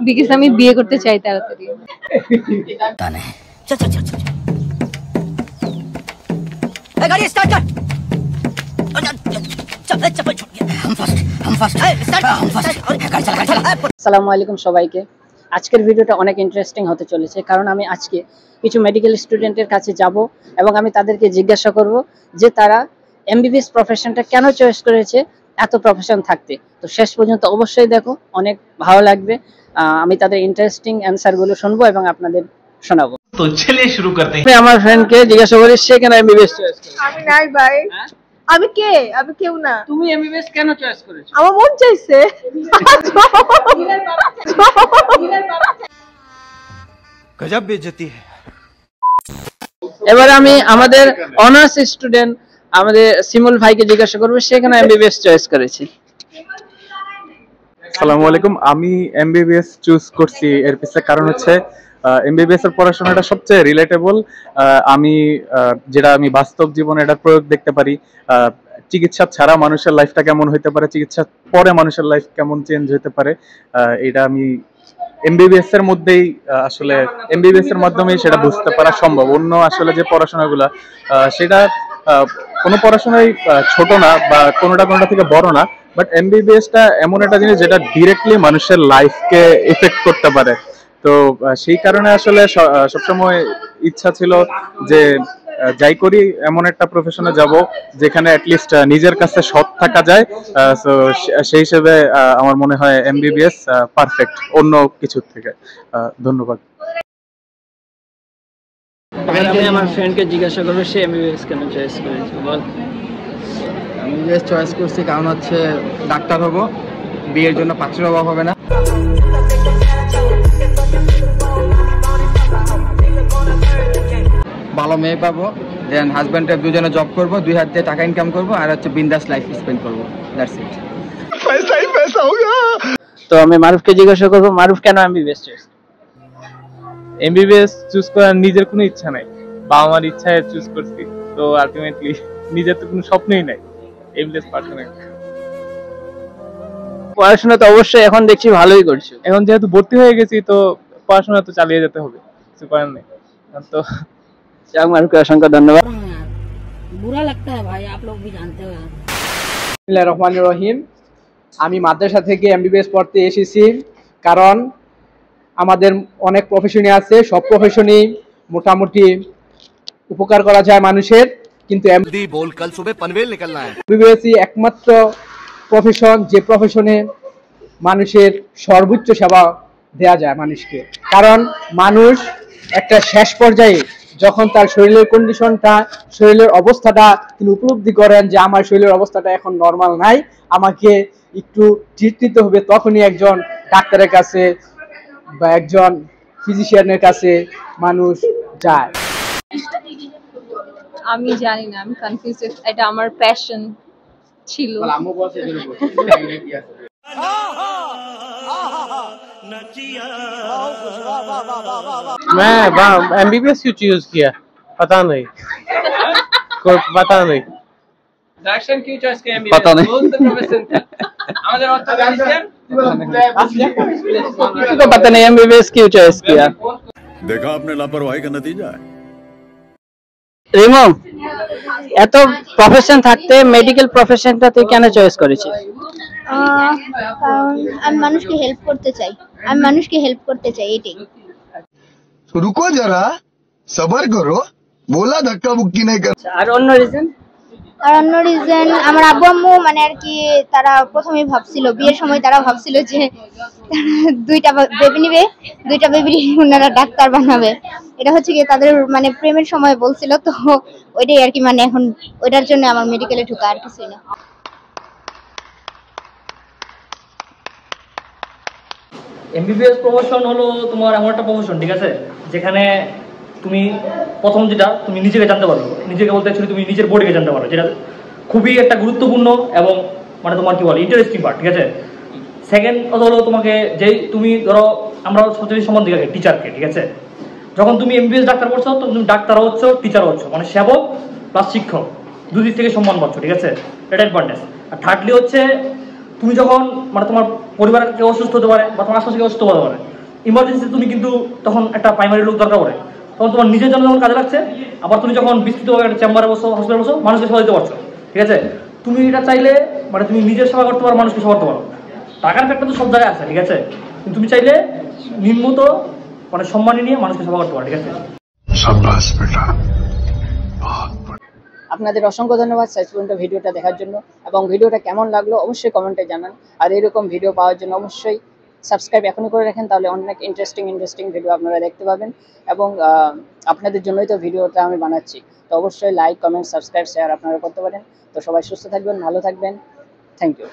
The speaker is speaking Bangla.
বিকজ আমি বিয়ে করতে চাই তাড়াতাড়ি। चल चल चल चल गाड़ी स्टार्ट कर चल चप्पल छूट गया हम फास्ट गाड़ी चला আসসালামু আলাইকুম সবাইকে। আজকের ভিডিওটা অনেক ইন্টারেস্টিং হতে চলেছে, কারণ আমি আজকে কিছু মেডিকেল স্টুডেন্টের কাছে যাব এবং আমি তাদেরকে জিজ্ঞাসা করব যে তারা এমবিবিএস প্রফেশনটা কেন চয়েস করেছে এত প্রফেশন থাকতে। তো শেষ পর্যন্ত অবশ্যই দেখো, অনেক ভালো লাগবে। আমি তাদের ইন্টারেস্টিং অ্যানসারগুলো শুনবো এবং আপনাদের শোনাবো। তো চলে শুরু করতে हैं। আমি আমার ফ্রেন্ডকে জিজ্ঞাসা করি সে কেন এমবিবিএস চয়েস করেছে। আমি নাই ভাই, আমি কে? আমি কেউ না। তুমি এমবিবিএস কেন চয়েস করেছো? আমার মন চাইছে। गजब बेइज्जती है। এবার আমি আমাদের অনার্স স্টুডেন্ট আমাদের সিমুল ভাইকে জিজ্ঞাসা করব সে কেন এমবিবিএস চয়েস করেছে। আসসালামু আলাইকুম। আমি এমবিবিএস চুজ করছি এর পিছনে কারণ হচ্ছে এমবিবিএস এর পড়াশোনাটা সবচেয়ে রিলেটেবল। যেটা আমি বাস্তব জীবনে এটার প্রয়োগ দেখতে পারি। চিকিৎসা ছাড়া মানুষের লাইফটা কেমন হইতে পারে, চিকিৎসা পরে মানুষের লাইফ কেমন চেঞ্জ হতে পারে, এটা আমি এমবিবিএস এর মধ্যেই আসলে এমবিবিএস এর মাধ্যমেই সেটা বুঝতে পারা সম্ভব। অন্য আসলে যে পড়াশোনাগুলো সেটা কোনো পড়াশোনাই ছোট না বা কোনোটা থেকে বড় না, বাট এমবিবিএসটা এমন একটা জিনিস যেটা ডিরেক্টলি মানুষের লাইফকে এফেক্ট করতে পারে। তো সেই কারণে আসলে সবসময় ইচ্ছা ছিল যে যাই করি এমন একটা প্রফেশনে যাব যেখানে অ্যাটলিস্ট নিজের কাছে সৎ থাকা যায়। তো সেই হিসেবে আমার মনে হয় এমবিবিএস পারফেক্ট অন্য কিছুর থেকে। ধন্যবাদ। আমি আমার ফ্রেন্ডকে জিজ্ঞাসা করবো সে এমবিবিএস কেন চয়েস করেছে। বল। এমবিবিএস চয়েস করছি কারণ হচ্ছে ডাক্তার হব, বিয়ের জন্য পাত্রের অভাব হবে না, ভালো মেয়ে পাবো, দেন হাজব্যান্ডের দুজনে জব করবো, 2 হাত দিয়ে টাকা ইনকাম করবো, আর হচ্ছে বিন্দাস লাইফ স্পেন্ড করবো। That's it. पैसा ही पैसा होगा। তো আমি মারুফকে জিজ্ঞাসা করবো মারুফ কেন এমবিবিএস চয়েস। এমবিবিএস চুজ করার নিজের কোনো ইচ্ছা নাই, বাবা মার ইচ্ছায় চুজ করছি। তো আলটিমেটলি নিজের তো কোনো স্বপ্নই নাই, এমবিবিএস পার্সোনাল। পড়াশোনা তো অবশ্যই এখন দেখছি ভালোই করছো। এখন যেহেতু ভর্তি হয়ে গেছি তো পড়াশোনা তো চালিয়ে যেতে হবে, কিছু করার নেই। তো মারুফকে অসংখ্য ধন্যবাদ। बुरा लगता है भाई, आप लोग भी जानते हो। বিসমিল্লাহির রহমানির রহিম। আমি মাদ্রাসা থেকে এমবিবিএস পড়তে এসেছি কারণ আমাদের অনেক প্রফেশনই আছে, সব প্রফেশনই মোটামুটি উপকার করা যায় মানুষের, কিন্তু जल्दी बोल, कल सुबह पनवेल निकलना है। এমবিবিএস একমাত্র প্রফেশন যে প্রফেশনে মানুষের সর্বোচ্চ সেবা দেয়া যায় মানুষকে। কারণ মানুষ একটা শেষ পর্যায়ে যখন তার শরীরের কন্ডিশনটা, শরীরের অবস্থাটা তিনি উপলব্ধি করেন যে আমার শরীরের অবস্থাটা এখন নর্মাল নাই, আমাকে একটু ট্রিট নিতে হবে, তখনই একজন ডাক্তারের কাছে বা একজন ফিজিশিয়ানের কাছে মানুষ যায়। আমি জানি না, আমি কনফিউজ। এটা আমার প্যাশন ছিল। मैं एमबीबीएस क्यों चूज किया पता नहीं, कोई पता नहीं। ডাক্তার কি চয়েস করে এমবিবিএস? पता नहीं। আমাদের অর্থোপেডিশিয়ান किसी को पता नहीं एमबीबीएस क्यों चॉइस किया। देखा आपने लापरवाही का नतीजा है। রিমো, এত প্রফেশন থাকতে মেডিকেল প্রফেশনটা তুই কেন চয়েস করেছিস? কারণ আমি মানুষকে হেল্প করতে চাই, এটাই। रुको जरा सबर करो, बोला धक्का मुक्की नहीं कर। আর অন্য রিজন? আর অন্য রিজন, আমার আব্বু আম্মু মানে আর কি তারা প্রথমেই ভাবছিল, বিয়ের সময় তারা ভাবছিল যে তারা 2টা বেবি নিবে, 2টা বেবি ওনারা ডাক্তার বানাবে। এটা হচ্ছে কি তাদের মানে প্রেমের সময় বলছিল, তো ওইটাই আর কি, মানে এখন ওইটার জন্য আমার মেডিকেলে ঢোকা, আর কিছুই না। এমবিবিএস প্রফেশন হলো তোমার এমন একটা প্রফেশন, ঠিক আছে, যেখানে তুমি প্রথম যেটা তুমি নিজেকে জানতে পারো, নিজেকে বলতে চাইছি তুমি নিজের বডিকে জানতে পারো, যেটা খুবই একটা গুরুত্বপূর্ণ এবং মানে তোমার কি বলে ইন্টারেস্টিং পার্ট, ঠিক আছে। সেকেন্ড কথা হলো তোমাকে যেই তুমি ধরো আমরা সচেতন সম্বন্ধ দিকে টিচারকে, ঠিক আছে, যখন তুমি এমবিবিএস ডাক্তার পড়ছো তখন তুমি ডাক্তারও হচ্ছ, টিচারও হচ্ছ, মানে সেবক প্লাস শিক্ষক, দুদিক থেকে সম্মান পাচ্ছ, ঠিক আছে, এটা ইম্পর্টেন্ট। আর থার্ডলি হচ্ছে তুমি যখন মানে তোমার পরিবারের কেউ অসুস্থ হতে পারে বা তোমার আশপাশে কেউ অসুস্থ হতে পারে, ইমার্জেন্সি তুমি কিন্তু তখন একটা প্রাইমারি লোক দরকার পড়ে, তখন তোমার নিজের জন্য যখন কাজে লাগছে, আবার তুমি যখন বিস্তৃতভাবে একটা চেম্বারে বসো, হসপিটালে বসো, মানুষকে সেবা দিতে পারছো, ঠিক আছে। তুমি এটা চাইলে মানে তুমি নিজের সেবা করতে পারো, মানুষকে সেবা করতে পারো। টাকার ফ্যাক্টর তো সব জায়গায় আছে, ঠিক আছে, কিন্তু তুমি চাইলে নিম্নত মানে সম্মানী নিয়ে মানুষকে সেবা করতে পারো, ঠিক আছে। আপনাদের অসংখ্য ধন্যবাদ শেষ পর্যন্ত ভিডিওটা দেখার জন্য, এবং ভিডিওটা কেমন লাগলো অবশ্যই কমেন্টে জানান। আর এরকম ভিডিও পাওয়ার জন্য অবশ্যই সাবস্ক্রাইব এখনই করে রাখেন, তাহলে অনেক ইন্টারেস্টিং ভিডিও আপনারা দেখতে পাবেন। এবং আপনাদের জন্যই তো ভিডিওটা আমি বানাচ্ছি, তো অবশ্যই লাইক, কমেন্ট, সাবস্ক্রাইব, শেয়ার আপনারা করতে পারেন। তো সবাই সুস্থ থাকবেন, ভালো থাকবেন, থ্যাংক ইউ।